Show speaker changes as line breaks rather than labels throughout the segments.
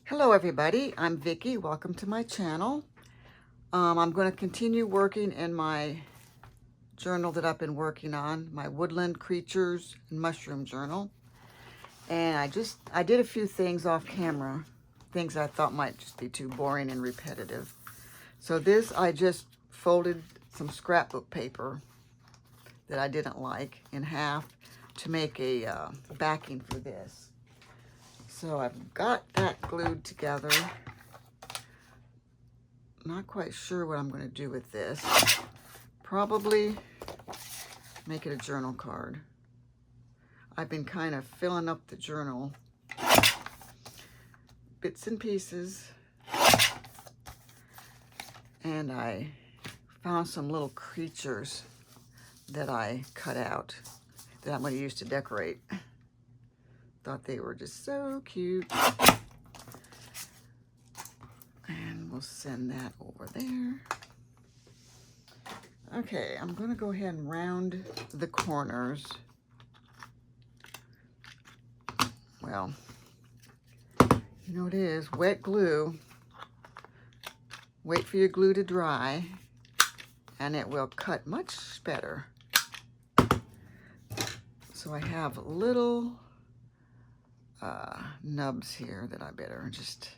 Hello everybody, I'm Vicki. Welcome to my channel. I'm going to continue working in my journal that I've been working on, my Woodland Creatures and Mushroom Journal. And I did a few things off camera, things I thought might just be too boring and repetitive. So this, I just folded some scrapbook paper that I didn't like in half to make a backing for this. So I've got that glued together. Not quite sure what I'm going to do with this. Probably make it a journal card. I've been kind of filling up the journal, bits and pieces, and I found some little creatures that I cut out that I'm going to use to decorate. Thought they were just so cute. And we'll send that over there. Okay, I'm going to go ahead and round the corners. Well, you know what it is, wet glue. Wait for your glue to dry, and it will cut much better. So I have little nubs here that I better just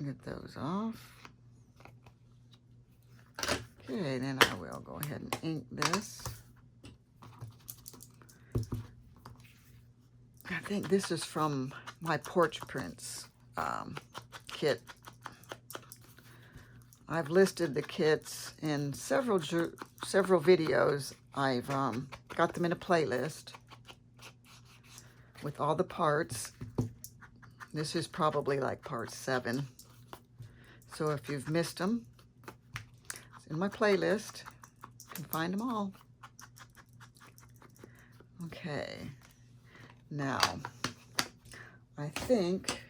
get those off. Okay, then I will go ahead and ink this. I think this is from my Porch Prints kit. I've listed the kits in several videos. I've got them in a playlist with all the parts. This is probably like part 7. So if you've missed them, it's in my playlist. You can find them all. Okay. Now, I think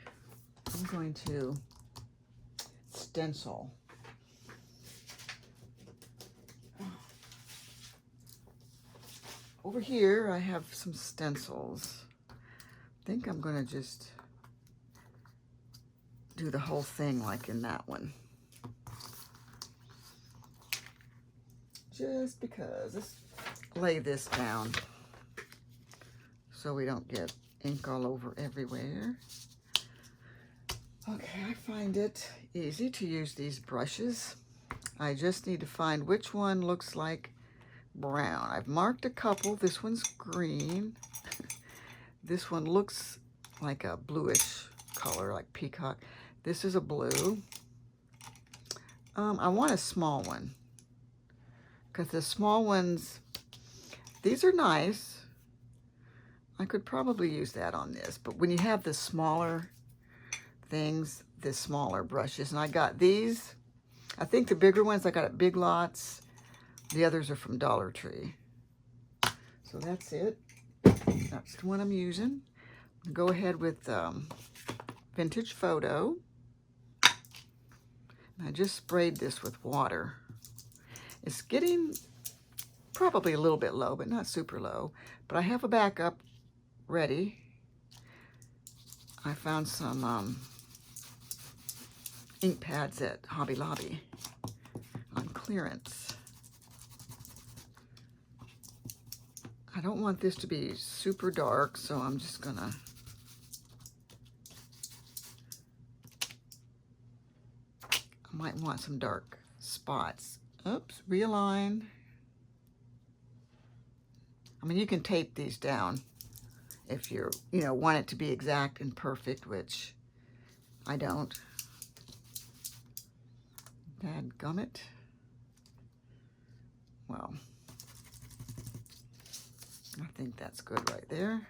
I'm going to stencil. Over here, I have some stencils. I think I'm going to just do the whole thing like in that one. Just because. Let's lay this down so we don't get ink all over everywhere. Okay, I find it easy to use these brushes. I just need to find which one looks like brown. I've marked a couple. This one's green. This one looks like a bluish color, like peacock. This is a blue. I want a small one because the small ones, these are nice. I could probably use that on this, but when you have the smaller things, the smaller brushes, and I got these, I think the bigger ones I got at Big Lots. The others are from Dollar Tree. So that's it. That's the one I'm using. I'll go ahead with Vintage Photo. And I just sprayed this with water. It's getting probably a little bit low, but not super low. But I have a backup ready. I found some ink pads at Hobby Lobby on clearance. I don't want this to be super dark, so I'm just gonna I might want some dark spots. Oops, realign. I mean, you can tape these down if you want it to be exact and perfect, which I don't. Dadgummit. Well, I think that's good right there.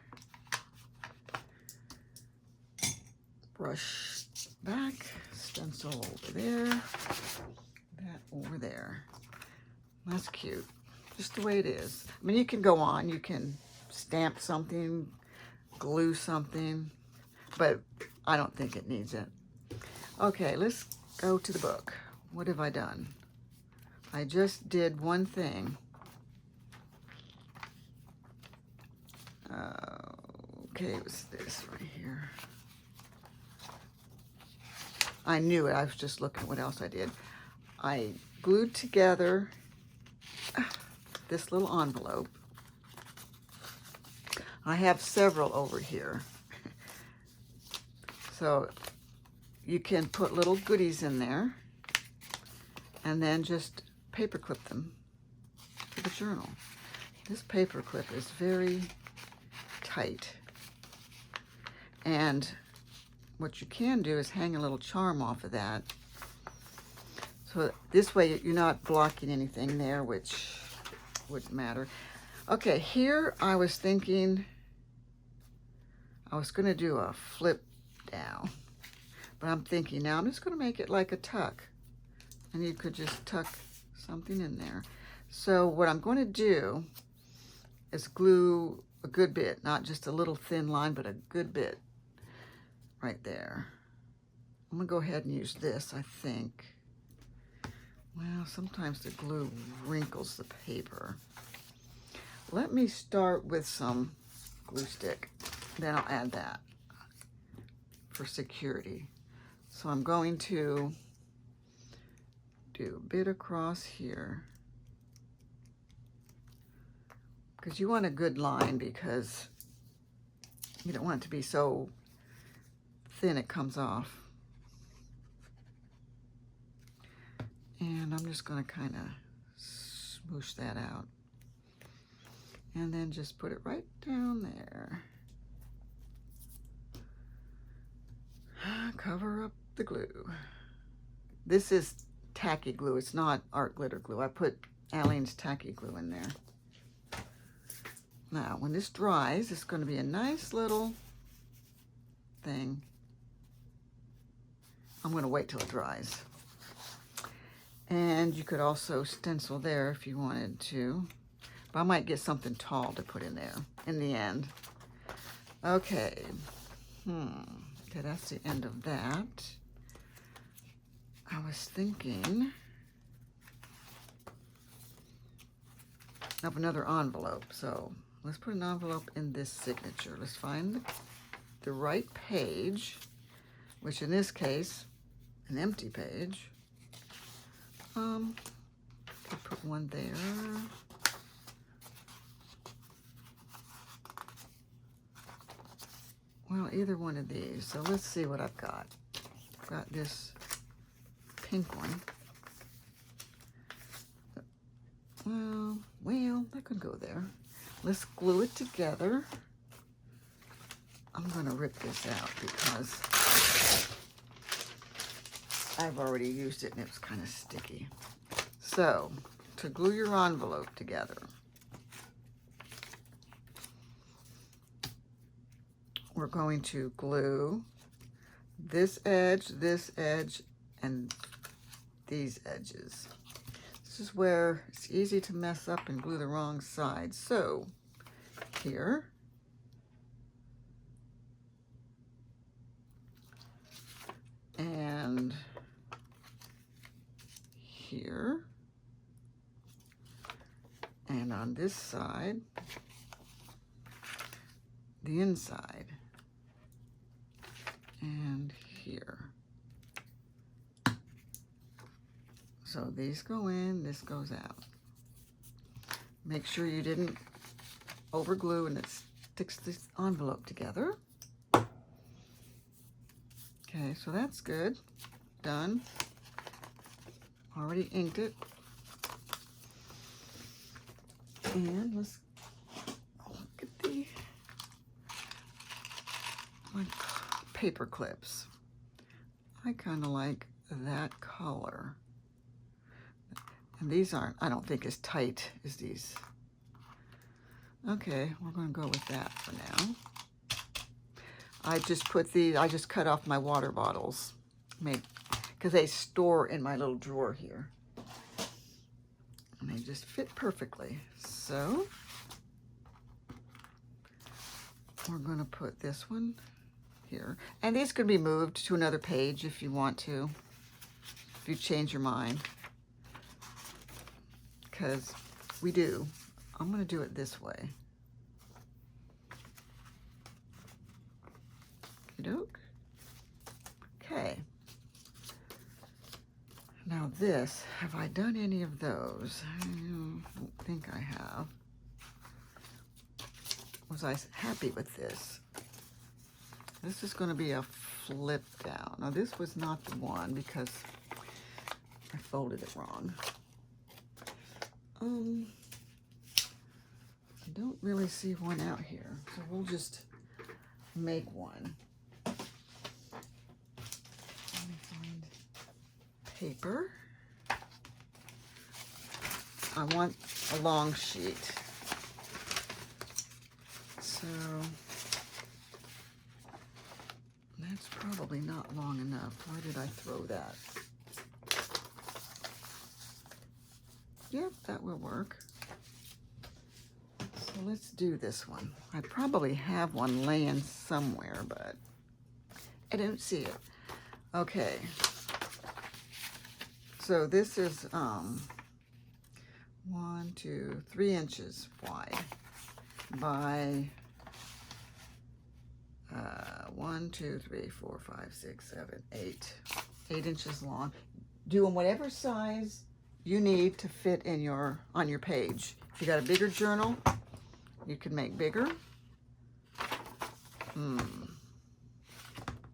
Brush back, stencil over there, that over there. That's cute, just the way it is. I mean, you can go on, you can stamp something, glue something, but I don't think it needs it. Okay, let's go to the book. What have I done? I just did one thing. Okay, it was this right here. I knew it. I was just looking at what else I did. I glued together this little envelope. I have several over here. So you can put little goodies in there and then just paper clip them to the journal. This paper clip is very tight. And what you can do is hang a little charm off of that. So this way you're not blocking anything there, which wouldn't matter. Okay, here I was thinking I was going to do a flip down. But I'm thinking now I'm just going to make it like a tuck. And you could just tuck something in there. So what I'm going to do is glue a good bit, not just a little thin line, but a good bit right there. I'm going to go ahead and use this, I think. Well, sometimes the glue wrinkles the paper. Let me start with some glue stick. Then I'll add that for security. So I'm going to do a bit across here. Because you want a good line because you don't want it to be so thin it comes off. And I'm just going to kind of smoosh that out. And then just put it right down there. Cover up the glue. This is tacky glue. It's not art glitter glue. I put Aleene's tacky glue in there. Now, when this dries, it's going to be a nice little thing. I'm going to wait till it dries. And you could also stencil there if you wanted to. But I might get something tall to put in there in the end. Okay. Okay, that's the end of that. I was thinking of another envelope. So let's put an envelope in this signature. Let's find the right page, which in this case, an empty page. Could put one there. Well, either one of these. So let's see what I've got. I've got this pink one. Well, that could go there. Let's glue it together. I'm going to rip this out because I've already used it and it was kind of sticky. So, to glue your envelope together, we're going to glue this edge, and these edges. This is where it's easy to mess up and glue the wrong side. So, here, and here, and on this side, the inside, and here. So these go in, this goes out. Make sure you didn't over glue and it sticks this envelope together. Okay, so that's good. Done. Already inked it. And let's look at the paper clips. I kind of like that color. And these aren't, I don't think, as tight as these. Okay, we're going to go with that for now. I just cut off my water bottles, because they store in my little drawer here. And they just fit perfectly. So, we're going to put this one here. And these could be moved to another page if you want to, if you change your mind. Because we do. I'm going to do it this way. Okie doke. Okay. Now this, have I done any of those? I don't think I have. Was I happy with this? This is going to be a flip down. Now this was not the one because I folded it wrong. I don't really see one out here, so we'll just make one. Let me find paper. I want a long sheet. So that's probably not long enough. Why did I throw that? Yep, that will work. So let's do this one. I probably have one laying somewhere, but I don't see it. Okay. So this is 3 inches wide by 1, 2, 3, 4, 5, 6, 7, 8. 8 inches long. Do them whatever size you need to fit in on your page. If you got a bigger journal, you can make bigger.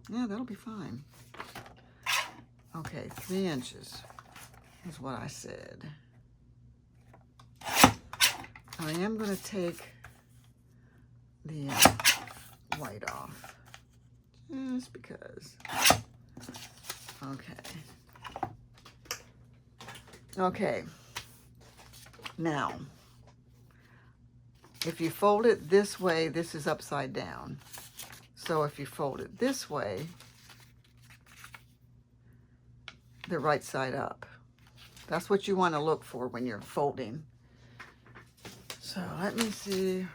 Yeah, that'll be fine. Okay, 3 inches is what I said. I am going to take the white off, just because. Okay, now, if you fold it this way, this is upside down. So if you fold it this way, the right side up. That's what you want to look for when you're folding. So let me see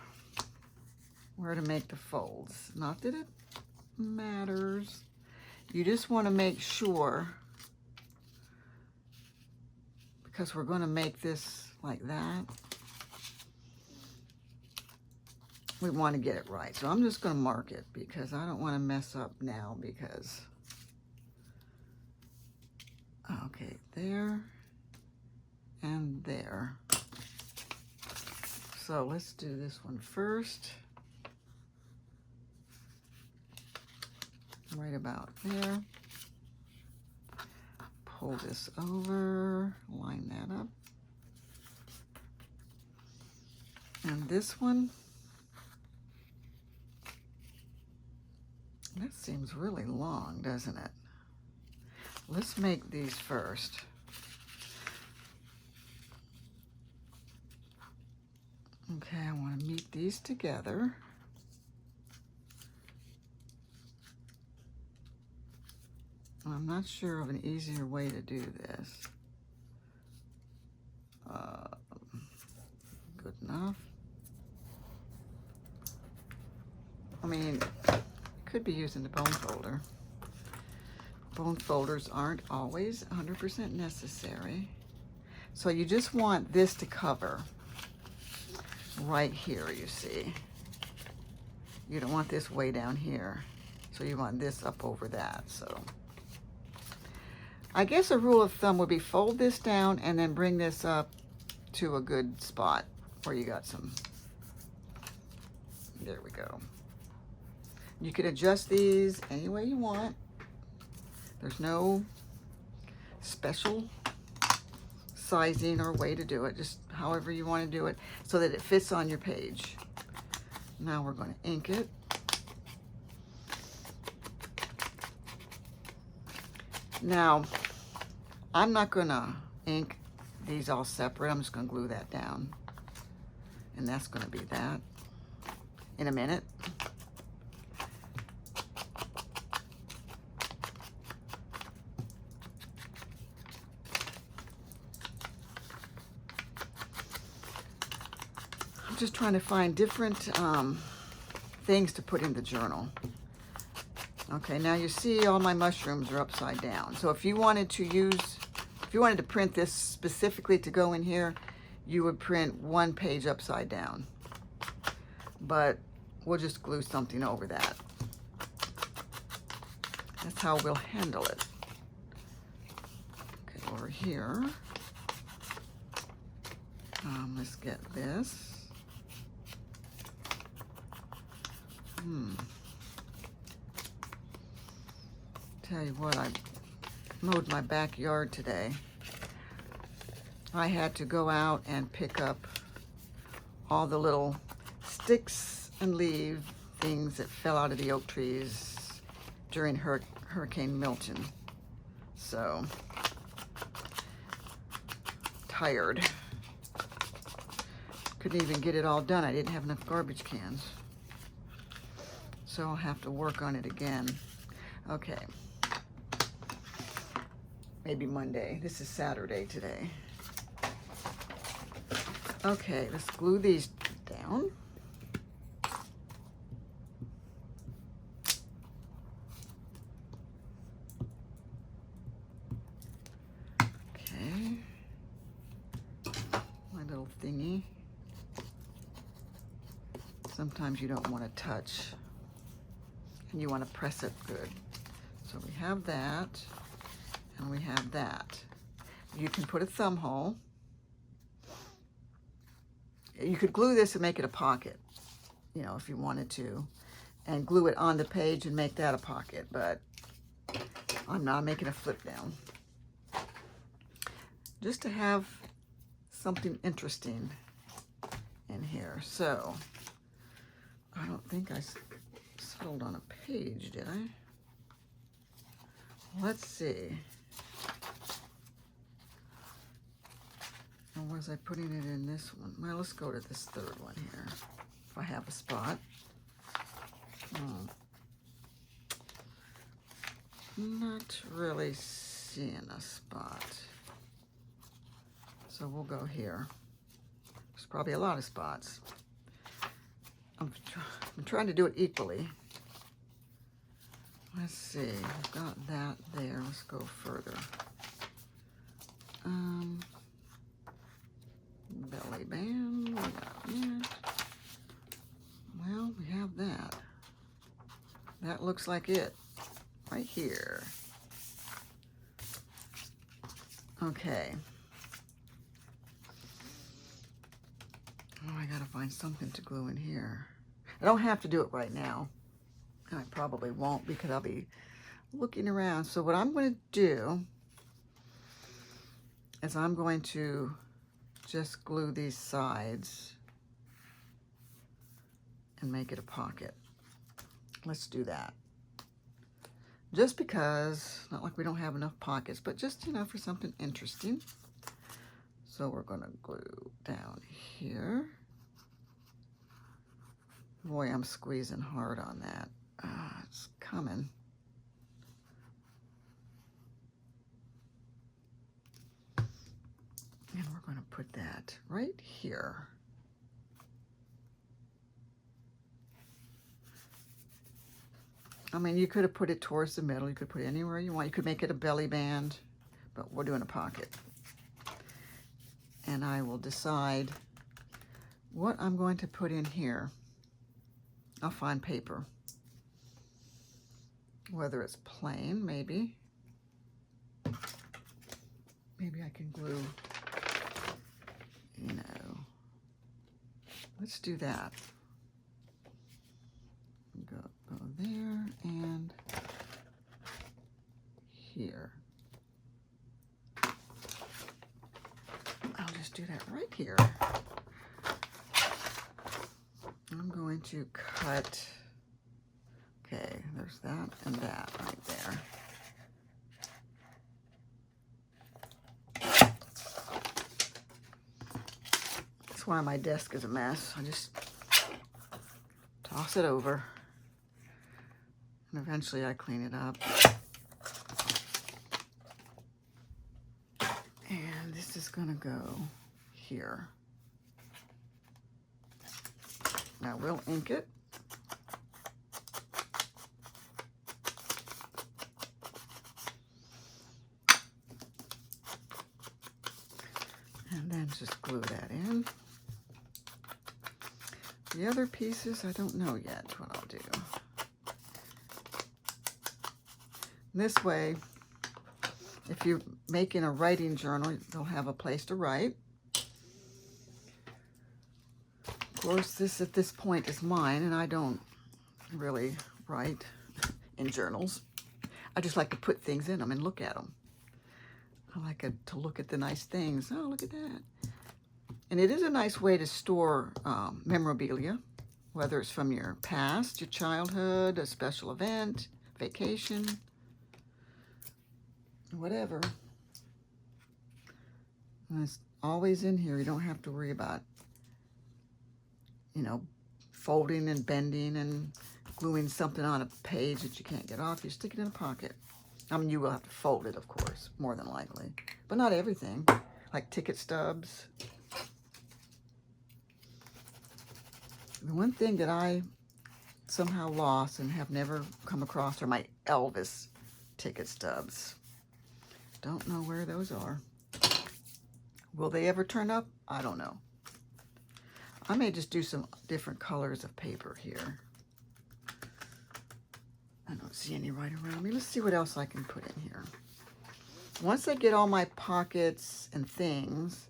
where to make the folds. Not that it matters. You just want to make sure, because we're going to make this like that, we want to get it right. So I'm just going to mark it because I don't want to mess up now because, okay, there and there. So let's do this one first. Right about there. Pull this over, line that up. And this one, that seems really long, doesn't it? Let's make these first. Okay, I want to meet these together. I'm not sure of an easier way to do this. Good enough. I mean, could be using the bone folder. Bone folders aren't always 100% necessary. So you just want this to cover right here, you see. You don't want this way down here. So you want this up over that, so. I guess a rule of thumb would be fold this down and then bring this up to a good spot where you got some. There we go. You can adjust these any way you want. There's no special sizing or way to do it, just however you want to do it so that it fits on your page. Now we're going to ink it. Now, I'm not going to ink these all separate. I'm just going to glue that down. And that's going to be that in a minute. I'm just trying to find different things to put in the journal. Okay, now you see all my mushrooms are upside down. So if you wanted to print this specifically to go in here, you would print one page upside down. But we'll just glue something over that. That's how we'll handle it. Okay, over here. Let's get this. Tell you what, I mowed my backyard today. I had to go out and pick up all the little sticks and leaves, things that fell out of the oak trees during Hurricane Milton. So, tired. Couldn't even get it all done. I didn't have enough garbage cans. So I'll have to work on it again. Okay. Maybe Monday. This is Saturday today. Okay, let's glue these down. Okay. My little thingy. Sometimes you don't want to touch and you want to press it good. So we have that and we have that. You can put a thumb hole. You could glue this and make it a pocket, you know, if you wanted to, and glue it on the page and make that a pocket, but I'm not making a flip down. Just to have something interesting in here. So, I don't think I settled on a page, did I? Let's see. Or was I putting it in this one? Well, let's go to this third one here, if I have a spot. Not really seeing a spot. So we'll go here. There's probably a lot of spots. I'm trying to do it equally. Let's see, I've got that there. Let's go further. Belly band, we got that. Well, we have that. That looks like it, right here. Okay. Oh, I gotta find something to glue in here. I don't have to do it right now. And I probably won't because I'll be looking around. So what I'm going to do is I'm going to just glue these sides and make it a pocket. Let's do that. Just because, not like we don't have enough pockets, but just, you know, for something interesting. So we're going to glue down here. Boy, I'm squeezing hard on that. It's coming. And we're going to put that right here. I mean, you could have put it towards the middle. You could put it anywhere you want. You could make it a belly band, but we're doing a pocket. And I will decide what I'm going to put in here. I'll find paper. Whether it's plain, maybe. Maybe I can glue, you know. Let's do that. Go there and here. I'll just do that right here. I'm going to cut. Okay, there's that and that right there. That's why my desk is a mess. I just toss it over. And eventually I clean it up. And this is gonna go here. Now we'll ink it. And then just glue that in. The other pieces, I don't know yet what I'll do. This way, if you're making a writing journal, you'll have a place to write. Of course, this at this point is mine, and I don't really write in journals. I just like to put things in them and look at them. I like to look at the nice things. Oh, look at that. And it is a nice way to store memorabilia, whether it's from your past, your childhood, a special event, vacation, whatever. And it's always in here. You don't have to worry about, you know, folding and bending and gluing something on a page that you can't get off. You stick it in a pocket. I mean, you will have to fold it, of course, more than likely. But not everything, like ticket stubs. The one thing that I somehow lost and have never come across are my Elvis ticket stubs. Don't know where those are. Will they ever turn up? I don't know. I may just do some different colors of paper here. I don't see any right around me. Let's see what else I can put in here. Once I get all my pockets and things,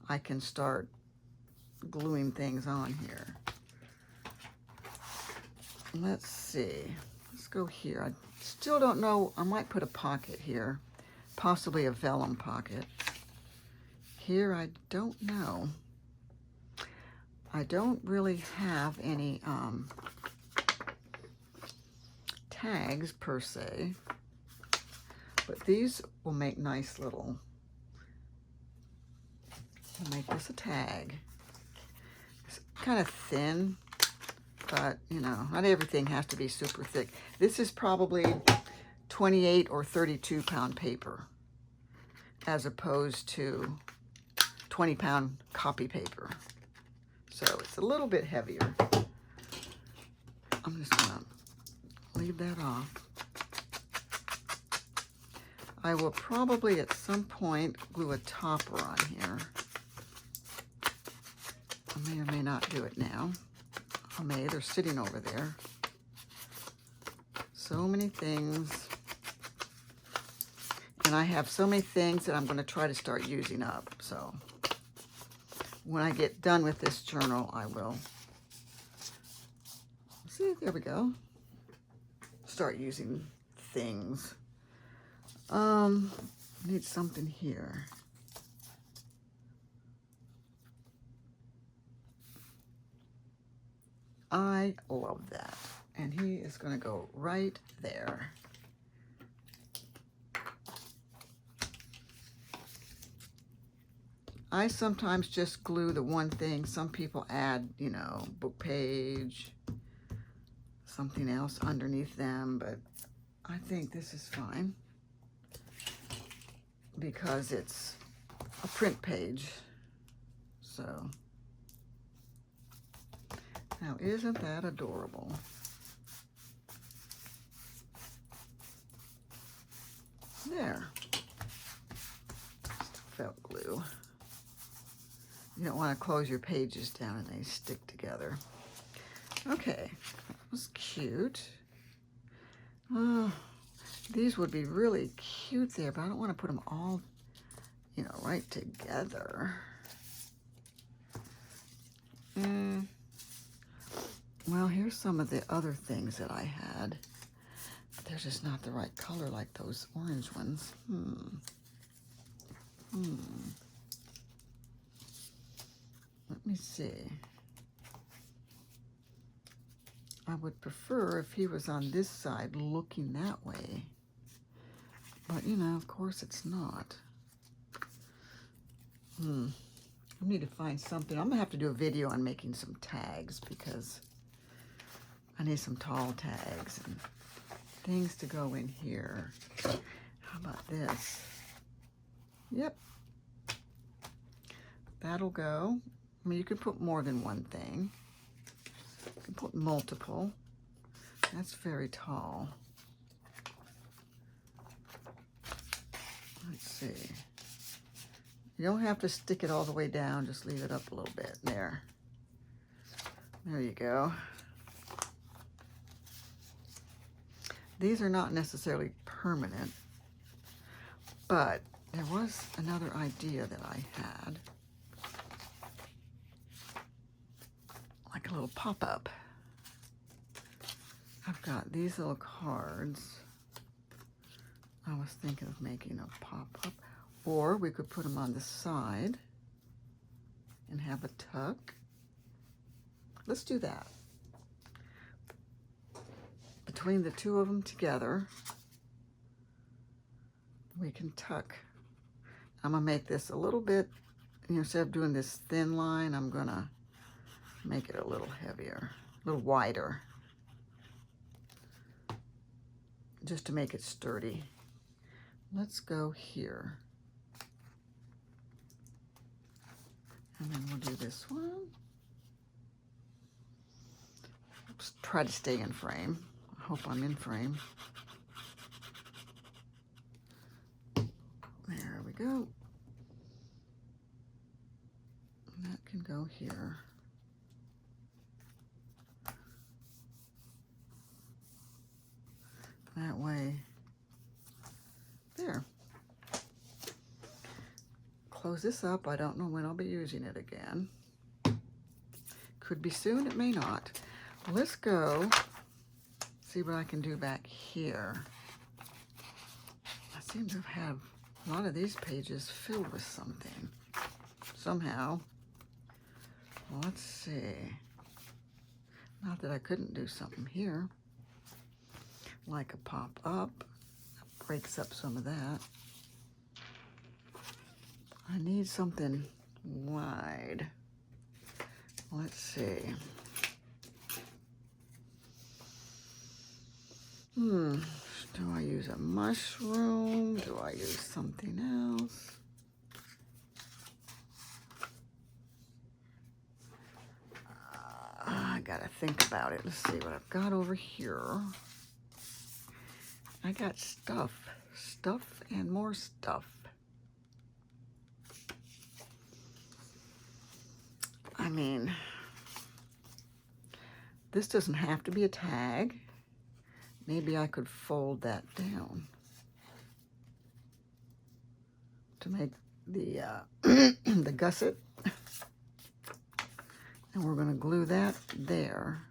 I can start gluing things on here. Let's see. Let's go here. I still don't know. I might put a pocket here, possibly a vellum pocket. Here, I don't know. I don't really have any tags per se, but these will make nice little, I'll make this a tag. It's kind of thin, but you know, not everything has to be super thick. This is probably 28 or 32 pound paper as opposed to 20-pound copy paper. So it's a little bit heavier. I'm just gonna leave that off. I will probably at some point glue a topper on here. I may or may not do it now. I may, they're sitting over there. So many things. And I have so many things that I'm going to try to start using up. So when I get done with this journal, I will, see, there we go. Start using things. I need something here. I love that. And he is going to go right there. I sometimes just glue the one thing. Some people add, you know, book page, something else underneath them, but I think this is fine because it's a print page. So, now isn't that adorable? There. Just felt glue. You don't want to close your pages down and they stick together. Okay, that was cute. Oh, these would be really cute there, but I don't want to put them all, you know, right together. Well, here's some of the other things that I had. But they're just not the right color like those orange ones. Let me see. I would prefer if he was on this side looking that way. But, you know, of course it's not. I need to find something. I'm going to have to do a video on making some tags because I need some tall tags and things to go in here. How about this? Yep. That'll go. I mean, you can put more than one thing. You can put multiple. That's very tall. Let's see. You don't have to stick it all the way down. Just leave it up a little bit. There. There you go. These are not necessarily permanent, but there was another idea that I had, like a little pop-up. I've got these little cards. I was thinking of making a pop-up, or we could put them on the side and have a tuck. Let's do that. Between the two of them together, we can tuck. I'm gonna make this a little bit, instead of doing this thin line, I'm gonna make it a little heavier, a little wider, just to make it sturdy. Let's go here. And then we'll do this one. Oops, try to stay in frame. I hope I'm in frame. There we go. And that can go here. That way, there. Close this up. I don't know when I'll be using it again. Could be soon, it may not. Let's go see what I can do back here. I seem to have a lot of these pages filled with something somehow. Let's see. Not that I couldn't do something here, like a pop-up. Breaks up some of that. I need something wide. Let's see. Do I use a mushroom? Do I use something else? I gotta think about it. Let's see what I've got over here. I got stuff and more stuff. I mean, this doesn't have to be a tag. Maybe I could fold that down to make the the gusset. And we're going to glue that there.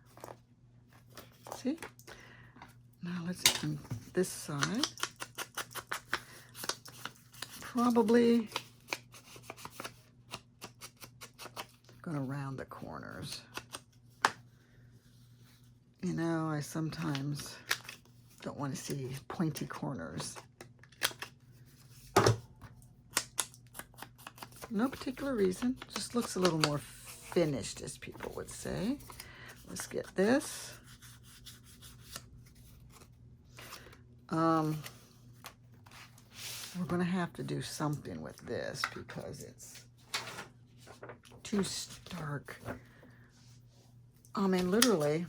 See? Now let's on this side. Probably going to round the corners. You know, I sometimes don't want to see pointy corners. No particular reason, just looks a little more finished, as people would say. Let's get this. We're going to have to do something with this because it's too stark. I mean, literally,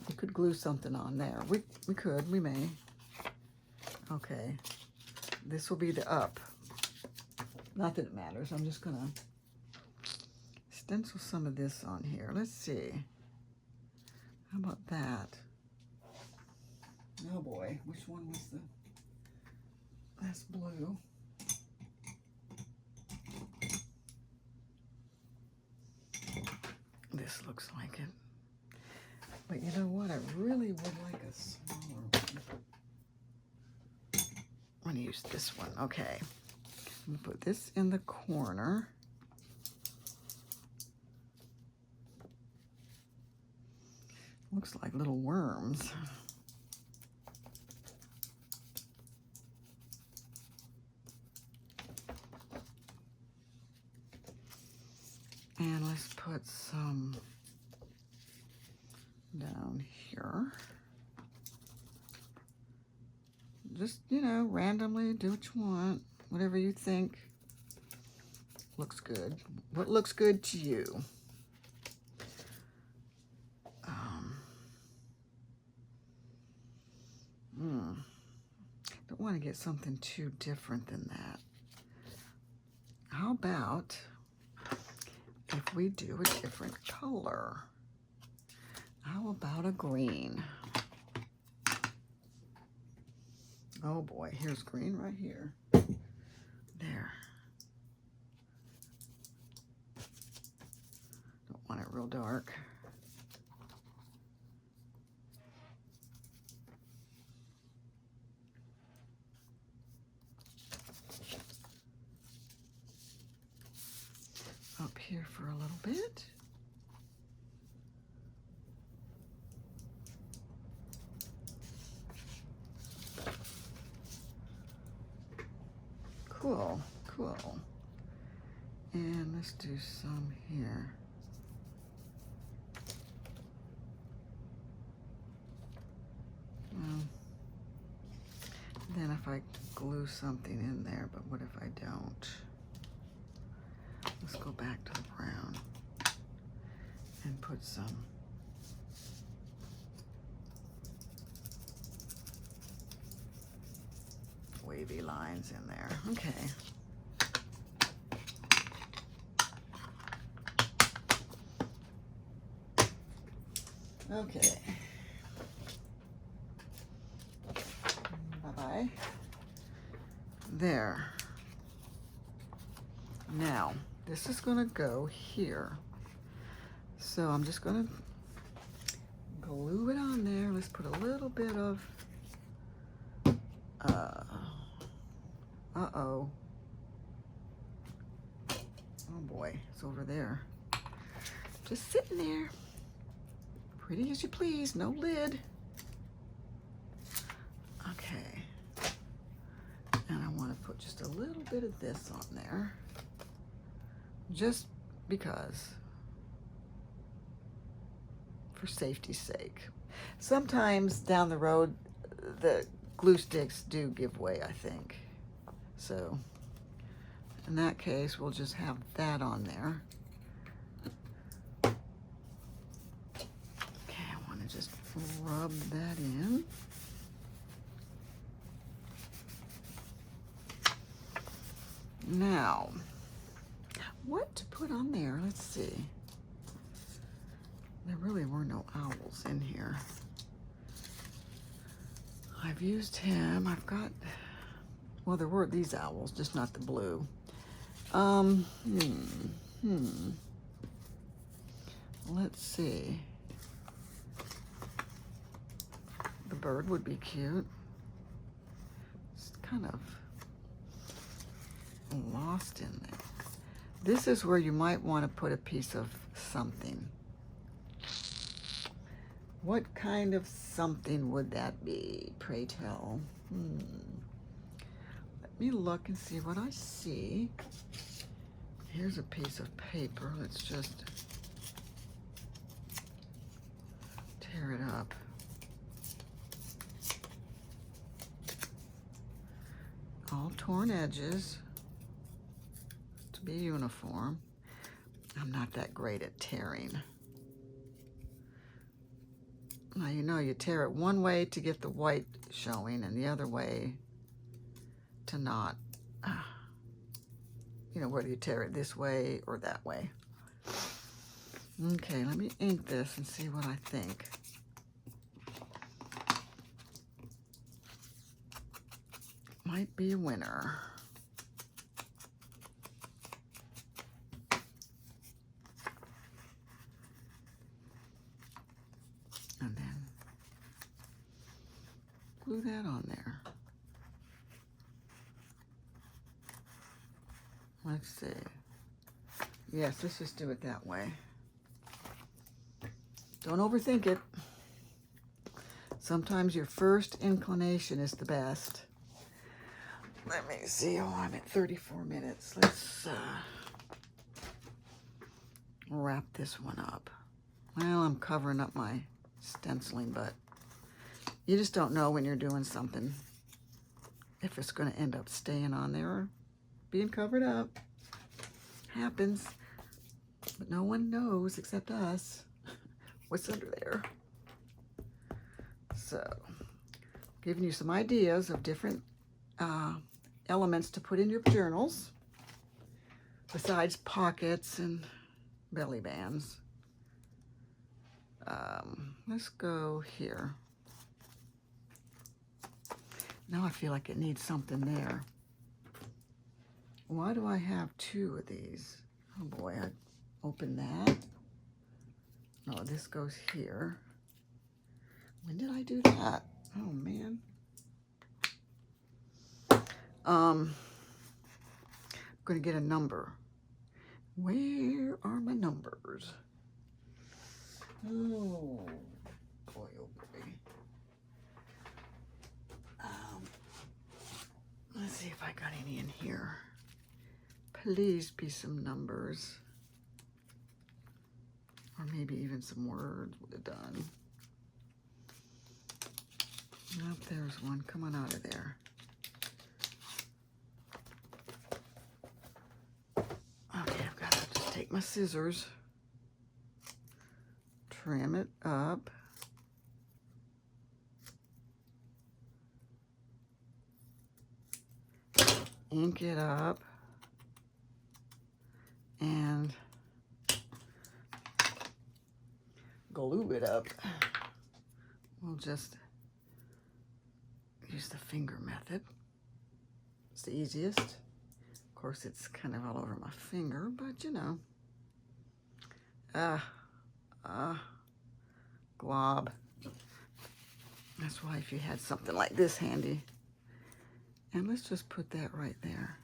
we could glue something on there. We may. Okay, this will be the up. Not that it matters. I'm just gonna stencil some of this on here. Let's see. How about that? Oh boy, which one was the? That's blue. This looks like it. But you know what? I really would like a smaller one. I'm gonna use this one. Okay. I'm gonna put this in the corner. Looks like little worms. And let's put some down here. Just, you know, randomly do what you want. Whatever you think looks good. What looks good to you? Don't want to get something too different than that. How about if we do a different color? How about a green? Oh boy, here's green right here. There. Don't want it real dark. Up here for a little bit. Cool, cool. And let's do some here. Then if I glue something in there, but what if I don't? Let's go back to the brown and put some wavy lines in there. Okay. Okay. Bye-bye. There. Now, this is going to go here. So I'm just going to glue it on there. Let's put a little bit of, uh-oh. Oh boy, it's over there. Just sitting there. Pretty as you please, no lid. Okay. And I want to put just a little bit of this on there. Just because. For safety's sake. Sometimes down the road, the glue sticks do give way, I think. So, in that case, we'll just have that on there. Okay, I want to just rub that in. Now, what to put on there? Let's see. There really were no owls in here. I've used him. I've got, well, there were these owls, just not the blue. Let's see. The bird would be cute. It's kind of lost in there. This is where you might want to put a piece of something. What kind of something would that be, pray tell? Let me look and see what I see. Here's a piece of paper. Let's just tear it up. All torn edges to be uniform. I'm not that great at tearing. Now, you know, you tear it one way to get the white showing and the other way to not. You know, whether you tear it this way or that way. Okay, let me ink this and see what I think. Might be a winner. And then glue that on there. Let's see. Yes, let's just do it that way. Don't overthink it. Sometimes your first inclination is the best. Let me see. Oh, I'm at 34 minutes. Let's wrap this one up. Well, I'm covering up my stenciling, but you just don't know when you're doing something if it's going to end up staying on there or being covered up. Happens, but no one knows except us what's under there. So, giving you some ideas of different elements to put in your journals besides pockets and belly bands. Let's go here. Now I feel like it needs something there. Why do I have two of these? Oh boy, I opened that. Oh, this goes here. When did I do that? Oh man. I'm gonna get a number. Where are my numbers? Oh boy, oh boy. Let's see if I got any in here. Please be some numbers. Or maybe even some words would have done. Nope, there's one. Come on out of there. Okay, I've got to just take my scissors, trim it up. Ink it up. And glue it up. We'll just use the finger method. It's the easiest. Of course, it's kind of all over my finger, but you know. Glob. That's why if you had something like this handy. And let's just put that right there.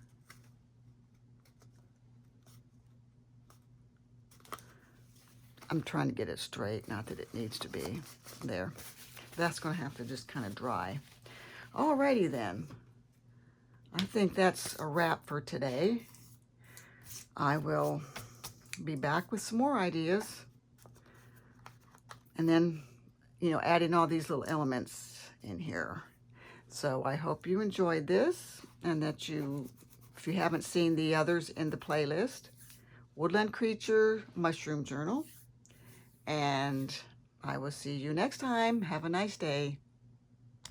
I'm trying to get it straight, not that it needs to be there. That's going to have to just kind of dry. Alrighty then. I think that's a wrap for today. I will be back with some more ideas. And then, you know, adding all these little elements in here. So I hope you enjoyed this and that you, if you haven't seen the others in the playlist, Woodland Creature Mushroom Journal. And I will see you next time. Have a nice day.